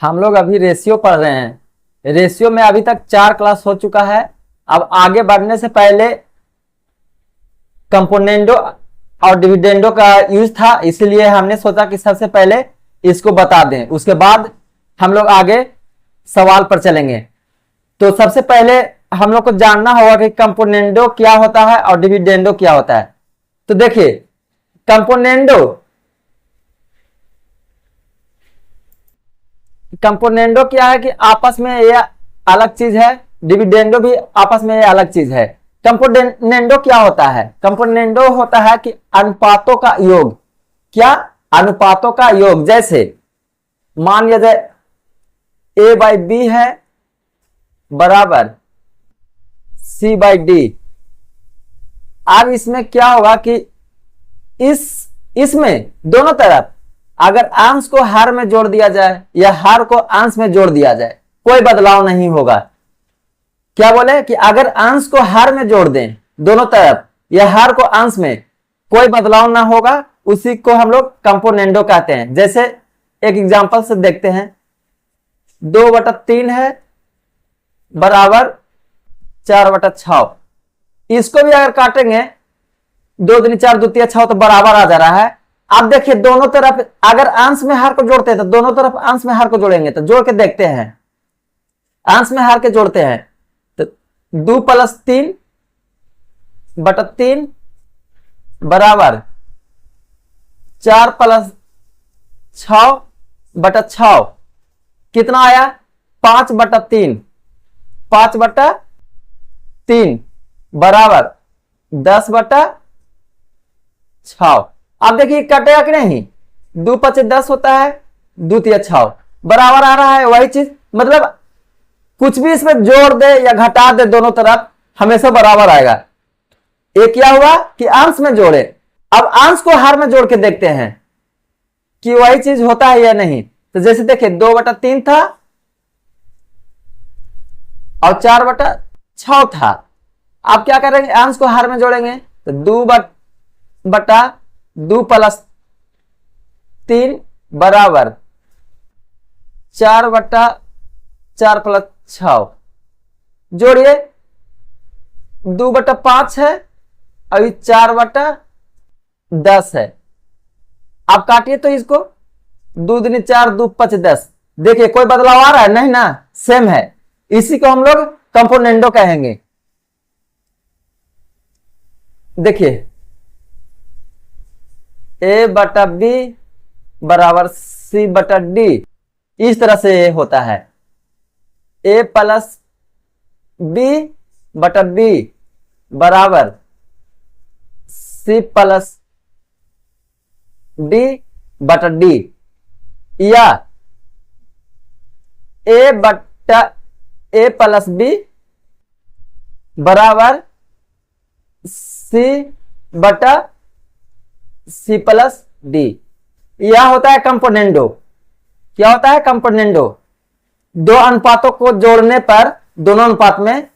हम लोग अभी रेशियो पढ़ रहे हैं। रेशियो में अभी तक 4 क्लास हो चुका है। अब आगे बढ़ने से पहले कंपोनेंडो और डिविडेंडो का यूज था, इसलिए हमने सोचा कि सबसे पहले इसको बता दें, उसके बाद हम लोग आगे सवाल पर चलेंगे। तो सबसे पहले हम लोग को जानना होगा कि कंपोनेंडो क्या होता है और डिविडेंडो क्या होता है। तो देखिए, कंपोनेंडो क्या है कि आपस में ये अलग चीज है, डिविडेंडो भी आपस में ये अलग चीज है। कंपोनेंडो क्या होता है? कंपोनेंडो होता है कि अनुपातों का योग। क्या? अनुपातों का योग। जैसे मान लिया जाए a बाई बी है बराबर c बाई डी। अब इसमें क्या होगा कि इसमें दोनों तरफ अगर अंश को हर में जोड़ दिया जाए या हर को अंश में जोड़ दिया जाए, कोई बदलाव नहीं होगा। क्या बोले कि अगर अंश को हर में जोड़ दें दोनों तरफ या हर को अंश में, कोई बदलाव ना होगा, उसी को हम लोग कंपोनेंडो कहते हैं। जैसे एक एग्जांपल से देखते हैं, 2/3 है बराबर 4/6। इसको भी अगर काटेंगे 2 दूनी 4, 2 तिया 6 तो बराबर आ जा रहा है। अब देखिए दोनों तरफ अगर अंश में हर को जोड़ते हैं तो दोनों तरफ अंश में हर को जोड़ेंगे, तो जोड़ के देखते हैं। अंश में हर के जोड़ते हैं तो 2 + 3/3 बराबर 4 + 6/6 कितना आया? 5/3। 5/3 बराबर 10/6। अब देखिए कटेगा कि नहीं? 2 × 5 = 10 होता है, 2 × 3 = 6 बराबर आ रहा है। वही चीज मतलब कुछ भी इसमें जोड़ दे या घटा दे, दोनों तरफ हमेशा बराबर आएगा। एक क्या हुआ कि अंश में जोड़े। अब अंश को हर में जोड़ के देखते हैं कि वही चीज होता है या नहीं। तो जैसे देखिए 2/3 था और 4/6 था। अब क्या करेंगे? अंश को हर में जोड़ेंगे तो 2 + 3 बराबर 4/4 + 6। जोड़िए 2/5 है, अभी 4/10 है। अब काटिए तो इसको 2 दूनी 4, 2 × 5 = 10। देखिए कोई बदलाव आ रहा है? नहीं ना, सेम है। इसी को हम लोग कंपोनेंडो कहेंगे। देखिए a/b बराबर c/d, इस तरह से होता है। a + b/b बराबर c + d/d, या a + b बराबर c + d। यह होता है कंपोनेंडो। क्या होता है? कंपोनेंडो। दो अनुपातों को जोड़ने पर दोनों अनुपात में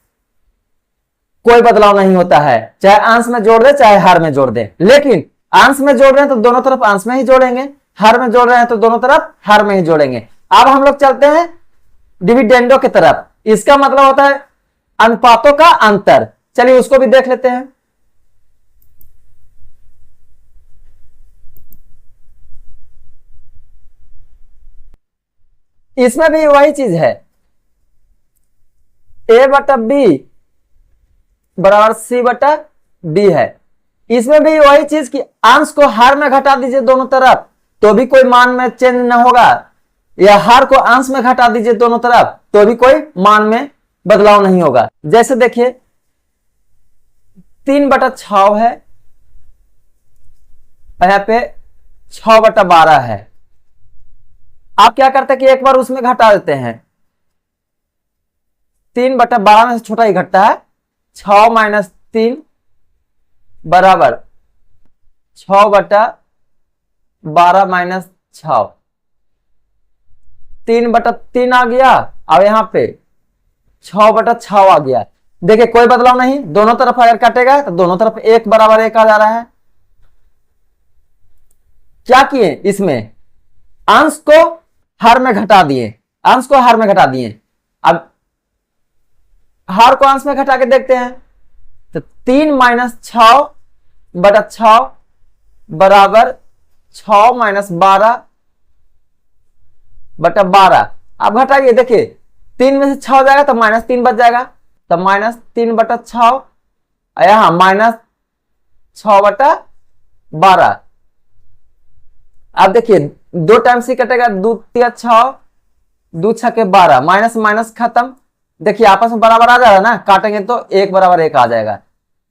कोई बदलाव नहीं होता है, चाहे अंश में जोड़ दे चाहे हर में जोड़ दे। लेकिन अंश में जोड़ रहे हैं तो दोनों तरफ अंश में ही जोड़ेंगे, हर में जोड़ रहे हैं तो दोनों तरफ हर में ही जोड़ेंगे। अब हम लोग चलते हैं डिविडेंडो की तरफ। इसका मतलब होता है अनुपातों का अंतर। चलिए उसको भी देख लेते हैं। इसमें भी वही चीज है, a/b बराबर c/d है। इसमें भी वही चीज कि अंश को हर में घटा दीजिए दोनों तरफ तो भी कोई मान में चेंज न होगा, या हर को अंश में घटा दीजिए दोनों तरफ तो भी कोई मान में बदलाव नहीं होगा। जैसे देखिए 3/6 है, यहां पे 6/12 है। आप क्या करते हैं कि एक बार उसमें घटा देते हैं। 3/12 में से छोटा ही घटता है, 6 - 3 बराबर 6/12 - 6। 3/3 आ गया, अब यहां पे 6/6 आ गया। देखिए कोई बदलाव नहीं, दोनों तरफ अगर काटेगा तो दोनों तरफ 1 बराबर 1 आ जा रहा है। क्या किए? इसमें अंश को हर में घटा दिए, अंश को हर में घटा दिए। अब हर को अंश में घटा के देखते हैं, तो 3 - 6 बटा 6 बराबर 6 - 12 बटा 12। अब घटाइए, देखिए 3 में से 6 जाएगा तो -3 बच जाएगा, तो -3 बटा 6, यहां -6 बटा 12। अब देखिए 2 टाइम से कटेगा, 2 × 6, 2 × 6 = 12, माइनस माइनस खत्म। देखिए आपस में बराबर आ जाएगा ना, काटेंगे तो 1 बराबर 1 आ जाएगा।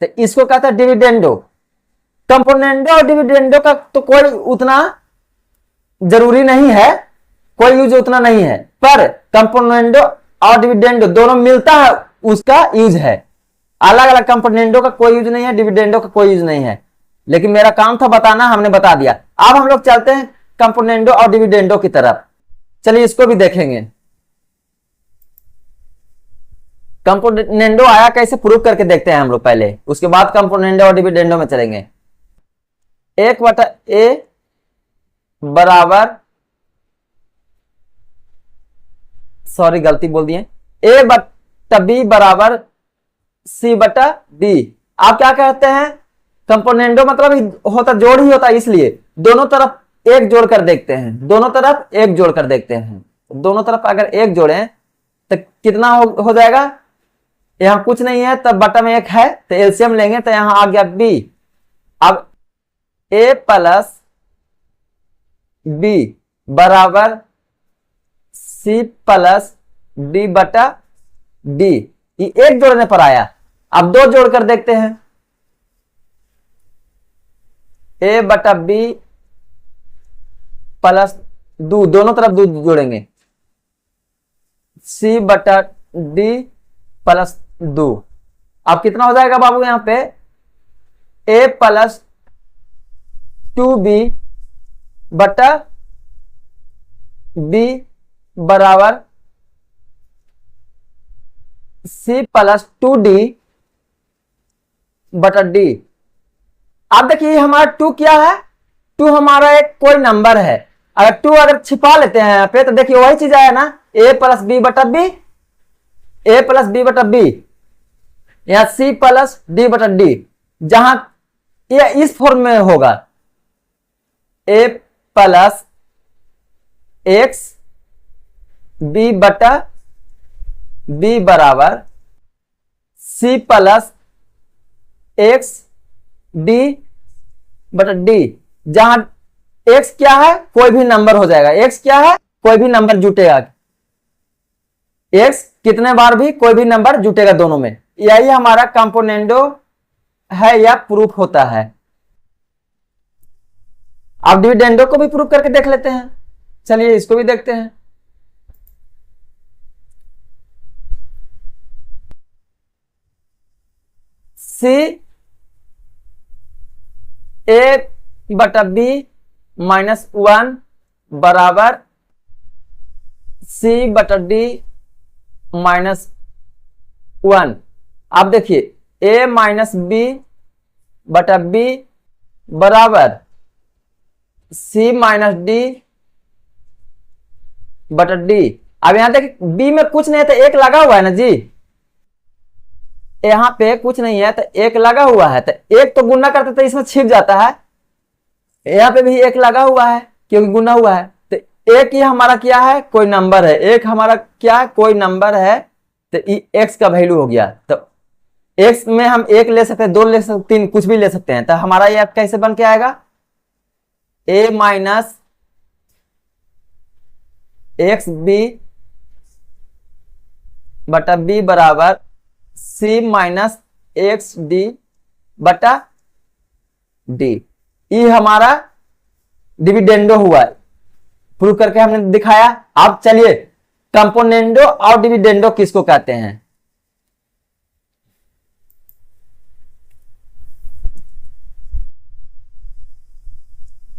तो इसको कहते हैं डिविडेंडो। कंपोनेंडो और डिविडेंडो का तो कोई उतना जरूरी नहीं है, कोई यूज उतना नहीं है, पर कंपोनेंडो और डिविडेंडो दोनों मिलता है, उसका यूज है। अलग अलग कंपोनेंडो का कोई यूज नहीं है, डिविडेंडो का कोई यूज नहीं है, लेकिन मेरा काम था बताना, हमने बता दिया। अब हम लोग चलते हैं कंपोनेंडो और डिविडेंडो की तरफ। चलिए इसको भी देखेंगे, कंपोनेंडो आया कैसे प्रूव करके देखते हैं हम लोग पहले, उसके बाद कंपोनेंडो और डिविडेंडो में चलेंगे। 1/a बराबर, सॉरी गलती बोल दिए, a/b बराबर c/d। आप क्या कहते हैं, कंपोनेंडो मतलब होता जोड़ ही होता है, इसलिए दोनों तरफ एक जोड़ कर देखते हैं, दोनों तरफ एक जोड़ कर देखते हैं। दोनों तरफ अगर एक जोड़े तो कितना हो जाएगा, यहां कुछ नहीं है तब बटा में 1 है, तो एलसीएम लेंगे तो यहां आ गया b। अब a + b बराबर c + d/d। ये एक जोड़ने पर आया। अब 2 जोड़ कर देखते हैं, a/b + 2, दोनों तरफ 2 जोड़ेंगे, c/d + 2। अब कितना हो जाएगा बाबू, यहां पे a + 2b/b बराबर c + 2d/d। अब देखिए हमारा 2 क्या है, 2 हमारा एक कोई नंबर है। अगर 2 अगर छिपा लेते हैं यहाँ पे तो देखिए वही चीज आया ना, a + b/b, a + b/b, या c + d/d। जहां ये इस फॉर्म में होगा, a + x b/b बराबर c + x d/d। जहां x क्या है, कोई भी नंबर हो जाएगा, x क्या है, कोई भी नंबर जुटेगा, x कितने बार भी कोई भी नंबर जुटेगा दोनों में। यही हमारा कंपोनेंडो है या प्रूफ होता है। अब डिविडेंडो को भी प्रूफ करके देख लेते हैं, चलिए इसको भी देखते हैं। c a/b - 1 बराबर c/d - 1। आप देखिए a - b/b बराबर c - d/d। अब यहां देखिए b में कुछ नहीं है तो 1 लगा हुआ है ना जी, यहां पे कुछ नहीं है तो 1 लगा हुआ है, तो 1 तो गुना करते तो इसमें छिप जाता है, यहां पे भी 1 लगा हुआ है क्योंकि गुना हुआ है। तो 1 ही हमारा क्या है, कोई नंबर है, 1 हमारा क्या है, कोई नंबर है, तो x का वैल्यू हो गया। तो x में हम 1 ले सकते हैं, 2 ले सकते हैं, 3 कुछ भी ले सकते हैं। तो हमारा ये कैसे बन के आएगा, a - xb/b बराबर c - xd/d। ये हमारा डिविडेंडो हुआ, प्रूव करके हमने दिखाया। अब चलिए कंपोनेंडो और डिविडेंडो किसको कहते हैं।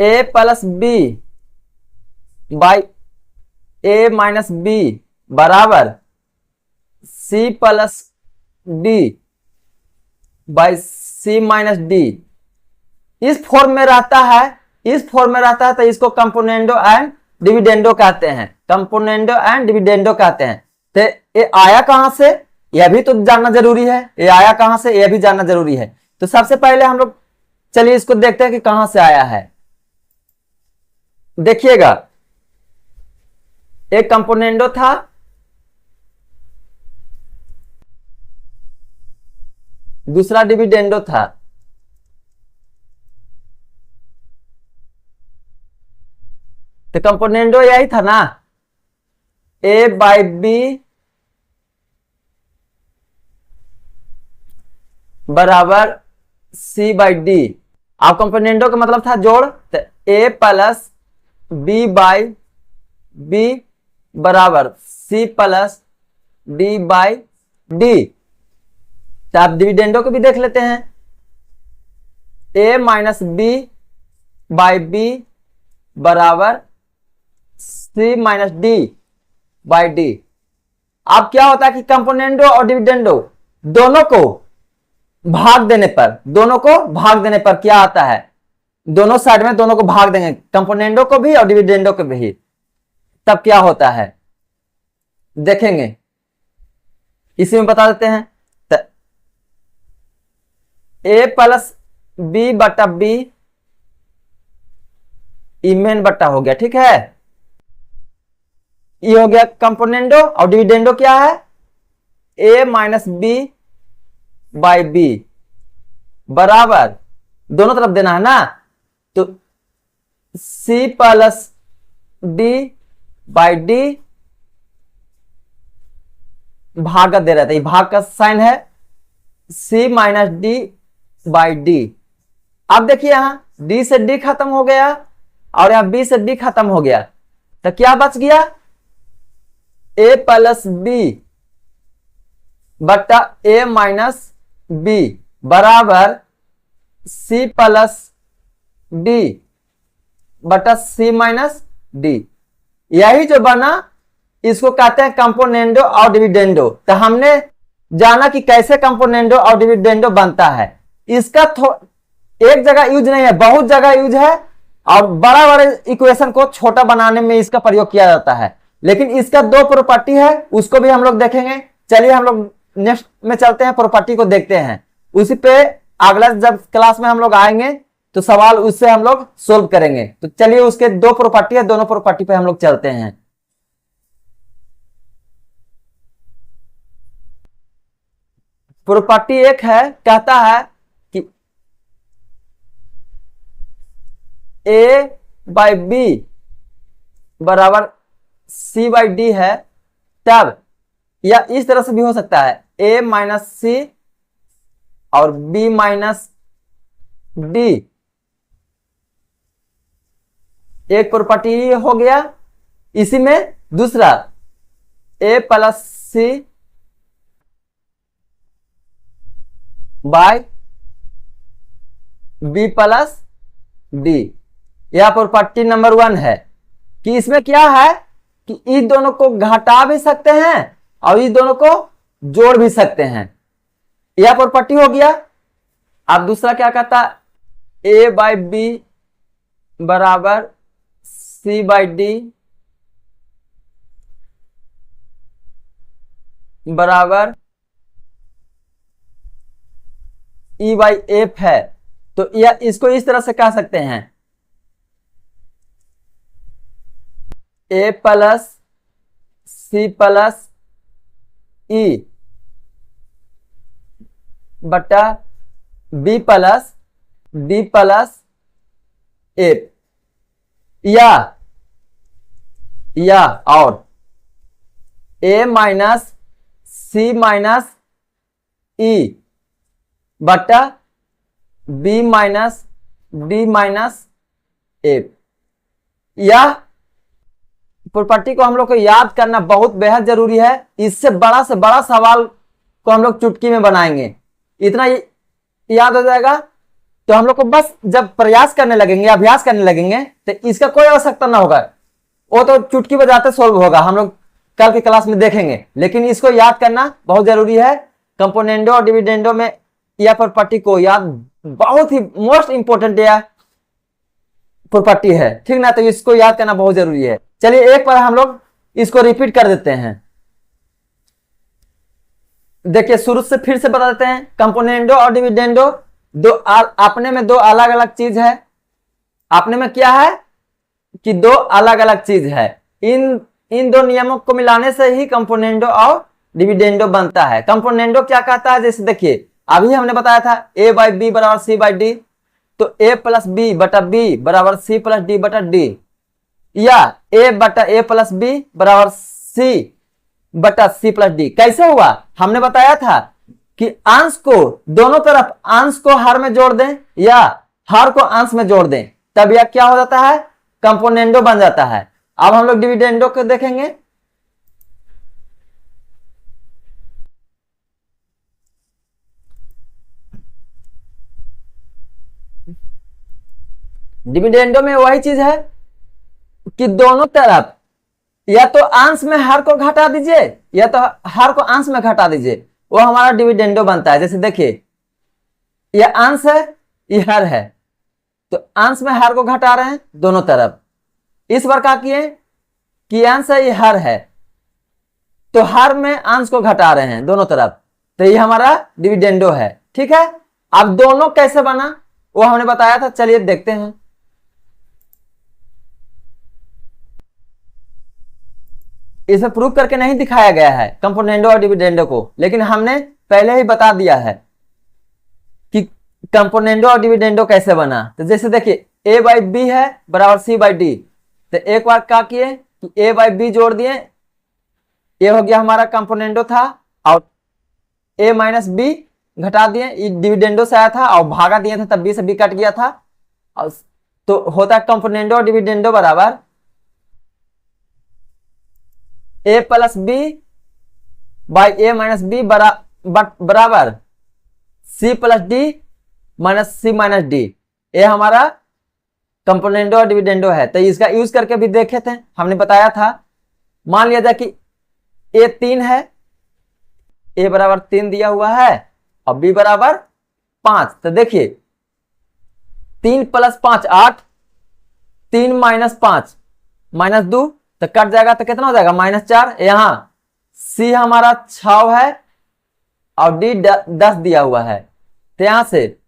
a + b/a - b बराबर c + d/c - d। इस फॉर्म में रहता है, इस फॉर्म में रहता है, तो इसको कंपोनेंडो एंड डिविडेंडो कहते हैं, कंपोनेंडो एंड डिविडेंडो कहते हैं। तो ये आया कहां से, यह भी तो जानना जरूरी है, ये आया कहां से यह भी जानना जरूरी है। तो सबसे पहले हम लोग चलिए इसको देखते हैं कि कहां से आया है। देखिएगा, एक कंपोनेंडो था, दूसरा डिविडेंडो था। तो कंपोनेंडो यही था ना, ए बाई बी बराबर सी बाई डी। अब कंपोनेंडो का मतलब था जोड़, तो A plus B by B बराबर C plus D by D. तो आप डिविडेंडो को भी देख लेते हैं, A minus B by B बराबर C minus D by D. अब क्या होता है कि कंपोनेंडो और डिविडेंडो दोनों को भाग देने पर क्या आता है, दोनों साइड में दोनों को भाग देंगे, कंपोनेंडो को भी और डिविडेंडो को भी, तब क्या होता है देखेंगे, इसी में बता देते हैं। तो ए प्लस बी बटा बी इमेन बटा हो गया, ठीक है। ये हो गया कंपोनेंडो, और डिविडेंडो क्या है, A minus B by B बराबर दोनों तरफ देना है ना, तो C plus D by D भाग का दे रहा था, ये भाग का साइन है, सी माइनस डी बाई डी। अब देखिए यहां डी से डी खत्म हो गया और यहां बी से बी खत्म हो गया, तो क्या बच गया, ए प्लस बी बटा ए माइनस बी बराबर सी प्लस डी बटा सी माइनस डी। यही जो बना इसको कहते हैं कंपोनेंडो और डिविडेंडो। तो हमने जाना कि कैसे कंपोनेंडो और डिविडेंडो बनता है। इसका एक जगह यूज नहीं है, बहुत जगह यूज है, और बड़ा बड़े इक्वेशन को छोटा बनाने में इसका प्रयोग किया जाता है। लेकिन इसका दो प्रॉपर्टी है, उसको भी हम लोग देखेंगे। चलिए हम लोग नेक्स्ट में चलते हैं, प्रॉपर्टी को देखते हैं, उसी पे अगला जब क्लास में हम लोग आएंगे तो सवाल उससे हम लोग सोल्व करेंगे। तो चलिए उसके दो प्रॉपर्टी है, दोनों प्रॉपर्टी पे हम लोग चलते हैं। प्रॉपर्टी एक है, कहता है कि ए बाई बी बराबर सी बाई डी है, तब या इस तरह से भी हो सकता है, ए माइनस सी और बी माइनस डी, एक प्रॉपर्टी हो गया। इसी में दूसरा ए प्लस सी बाय बी प्लस डी, यह प्रॉपर्टी नंबर 1 है। कि इसमें क्या है कि इस दोनों को घटा भी सकते हैं और इस दोनों को जोड़ भी सकते हैं, यह प्रॉपर्टी हो गया। अब दूसरा क्या कहता है, ए बाई बी बराबर सी बाई डी बराबर ई बाई एफ है। तो यह इसको इस तरह से कह सकते हैं, ए प्लस सी प्लस ई बटा B plus D plus F, या और A minus C minus E बटा B minus D minus F. यह प्रॉपर्टी को हम लोग को याद करना बहुत बेहद जरूरी है। इससे से बड़ा सवाल को हम लोग चुटकी में बनाएंगे, इतना याद हो जाएगा तो हम लोग को बस जब प्रयास करने लगेंगे, अभ्यास करने लगेंगे, तो इसका कोई आवश्यकता ना होगा, वो तो चुटकी बजाते सोल्व होगा, हम लोग कल की क्लास में देखेंगे। लेकिन इसको याद करना बहुत जरूरी है। कंपोनेंडो और डिविडेंडो में यह प्रॉपर्टी को याद बहुत ही मोस्ट इंपोर्टेंट है। प्रॉपर्टी है, ठीक ना। तो इसको याद करना बहुत जरूरी है। चलिए एक बार हम लोग इसको रिपीट कर देते हैं। देखिए शुरू से फिर से बता देते हैं। कंपोनेंडो और डिविडेंडो अपने में दो अलग अलग चीज है। अपने में क्या है कि दो अलग अलग चीज है। इन दो नियमों को मिलाने से ही कंपोनेंडो और डिविडेंडो बनता है। कंपोनेंडो क्या कहता है, जैसे देखिए अभी हमने बताया था a बाई बी बराबर सी बाई डी, तो a प्लस बी बटा बी बराबर सी प्लस डी बटा डी, या a बटा a प्लस बी बराबर सी बटा सी प्लस डी। कैसे हुआ, हमने बताया था कि अंश को दोनों तरफ अंश को हर में जोड़ दें या हर को अंश में जोड़ दें, तब यह क्या हो जाता है, कंपोनेंडो बन जाता है। अब हम लोग डिविडेंडो को देखेंगे। डिविडेंडो में वही चीज है कि दोनों तरफ या तो अंश में हर को घटा दीजिए या तो हर को अंश में घटा दीजिए, वो हमारा डिविडेंडो बनता है। जैसे देखिए यह अंश है, यह हर है, तो अंश में हर को घटा रहे हैं दोनों तरफ। इस बार क्या किए कि अंश है, यह हर है, तो हर में अंश को घटा रहे हैं दोनों तरफ, तो ये हमारा डिविडेंडो है। ठीक है, अब दोनों कैसे बना वो हमने बताया था, चलिए देखते हैं। इसे प्रूव करके नहीं दिखाया गया है कंपोनेंडो और डिविडेंडो को, लेकिन हमने पहले ही बता दिया है कि कंपोनेंडो और डिविडेंडो कैसे बना। तो जैसे देखिए a बाई बी है बराबर c बाई डी, तो एक बार क्या किए कि a बाई बी जोड़ दिए, ये हो गया हमारा कंपोनेंडो था, और a माइनस बी घटा दिए, डिविडेंडो से आया था और भागा दिए थे तब b से b कट गया था, और तो होता है कंपोनेंडो और डिविडेंडो बराबर a plus B by A minus B बराबर c plus D minus C minus D. ये हमारा कंपोनेंडो और डिविडेंडो है। तो इसका यूज करके भी देखे थे, हमने बताया था। मान लिया जाए कि a 3 है, a बराबर 3 दिया हुआ है और b बराबर 5। तो देखिए 3 प्लस 5 8, 3 माइनस 5 माइनस 2, तो कट जाएगा तो कितना हो जाएगा -4। यहाँ c हमारा 6 है और d 10 दिया हुआ है, तो यहां से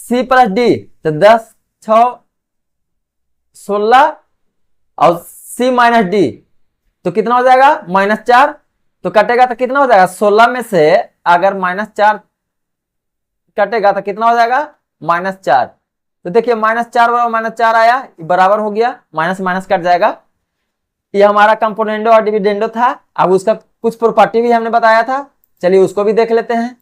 c प्लस डी, तो 10 6 16 और c माइनस डी, तो कितना हो जाएगा -4। तो कटेगा तो कितना हो जाएगा 16 में से अगर -4 कटेगा तो कितना हो जाएगा -4। तो देखिए -4 बराबर -4 आया, बराबर हो गया, माइनस माइनस कट जाएगा। ये हमारा कंपोनेंडो और डिविडेंडो था। अब उसका कुछ प्रॉपर्टी भी हमने बताया था, चलिए उसको भी देख लेते हैं।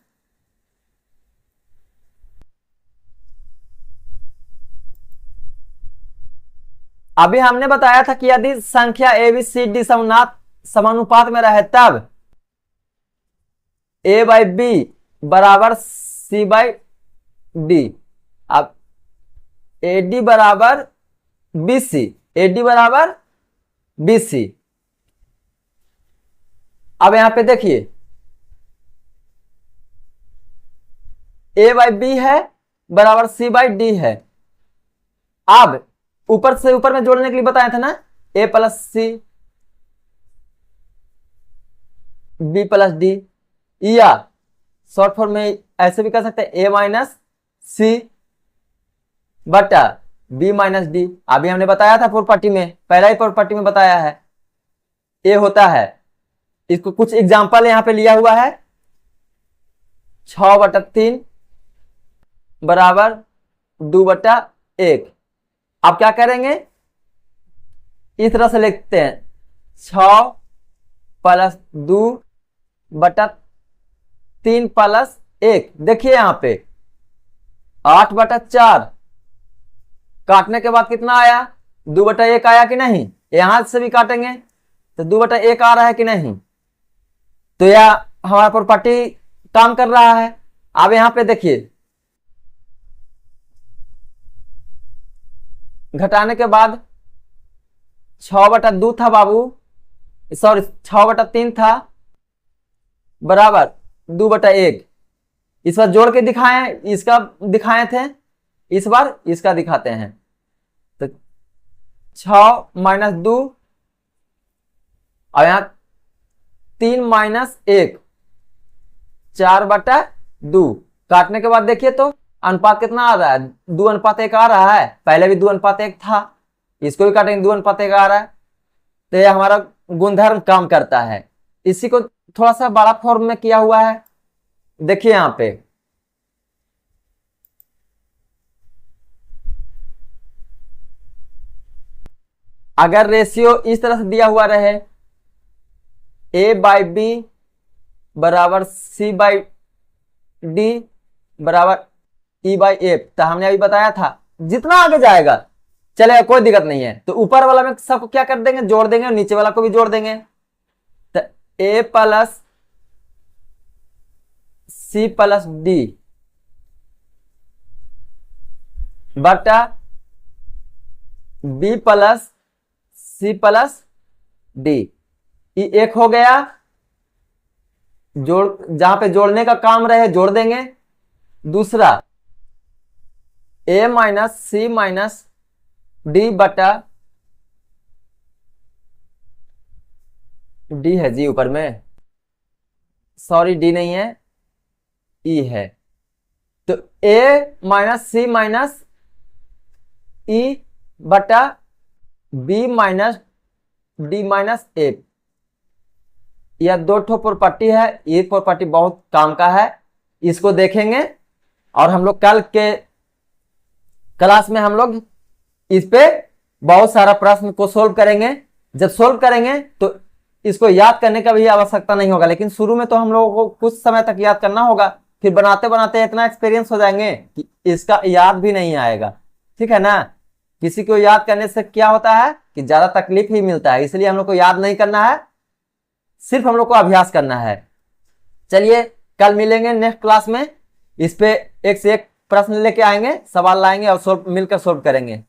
अभी हमने बताया था कि यदि संख्या ए बी सी डी समानुपात में रहे तब a बाई बी बराबर c बाई डी। अब AD बराबर BC, AD बराबर BC। अब यहां पे देखिए a बाई बी है बराबर c बाई डी है। अब ऊपर से ऊपर में जोड़ने के लिए बताया था ना, a plus C b plus D, या शॉर्ट फॉर्म में ऐसे भी कर सकते हैं a माइनस सी बटा b माइनस डी। अभी हमने बताया था प्रॉपर्टी में, पहला ही प्रॉपर्टी में बताया है a होता है। इसको कुछ एग्जांपल यहां पे लिया हुआ है, 6/3 बराबर 2/1। अब क्या करेंगे, इस तरह से लिखते हैं 6 प्लस 2/3 प्लस 1। देखिए यहां पे 8/4 काटने के बाद कितना आया, 2/1 आया कि नहीं। यहां से भी काटेंगे तो 2/1 आ रहा है कि नहीं, तो यह हमारा प्रॉपर्टी काम कर रहा है। अब यहां पे देखिए घटाने के बाद 6/2 था बाबू, सॉरी 6/3 था बराबर 2/1। इस बार जोड़ के दिखाए, इसका दिखाए थे, इस बार इसका दिखाते हैं। 6 - 2 और यहां 3 - 1, 4/2। काटने के बाद देखिए तो अनुपात कितना आ रहा है, 2:1 आ रहा है। पहले भी 2:1 था, इसको भी काटेंगे 2:1 आ रहा है। तो ये हमारा गुणधर्म काम करता है। इसी को थोड़ा सा बड़ा फॉर्म में किया हुआ है, देखिए यहां पे। अगर रेशियो इस तरह से दिया हुआ रहे A/B बराबर C/D बराबर E/F, तो हमने अभी बताया था जितना आगे जाएगा चलेगा, कोई दिक्कत नहीं है। तो ऊपर वाला में सबको क्या कर देंगे, जोड़ देंगे, और नीचे वाला को भी जोड़ देंगे। तो A + C+D बटा B + C+D, ये एक हो गया। जोड़, जहां पे जोड़ने का काम रहे जोड़ देंगे। दूसरा A - C - D बटा D है जी ऊपर में, सॉरी D नहीं है, E है। तो A - C - E बटा B - D - F, यह 2 ठो प्रॉपर्टी है। ये प्रॉपर्टी बहुत काम का है, इसको देखेंगे। और हम लोग कल के क्लास में हम लोग इस पे बहुत सारा प्रश्न को सोल्व करेंगे। जब सोल्व करेंगे तो इसको याद करने का भी आवश्यकता नहीं होगा, लेकिन शुरू में तो हम लोगों को कुछ समय तक याद करना होगा। फिर बनाते बनाते इतना एक्सपीरियंस हो जाएंगे कि इसका याद भी नहीं आएगा, ठीक है ना। किसी को याद करने से क्या होता है कि ज्यादा तकलीफ ही मिलता है, इसलिए हम लोग को याद नहीं करना है, सिर्फ हम लोग को अभ्यास करना है। चलिए कल मिलेंगे नेक्स्ट क्लास में, इस पे एक से एक प्रश्न लेके आएंगे, सवाल लाएंगे और मिलकर सोल्व करेंगे।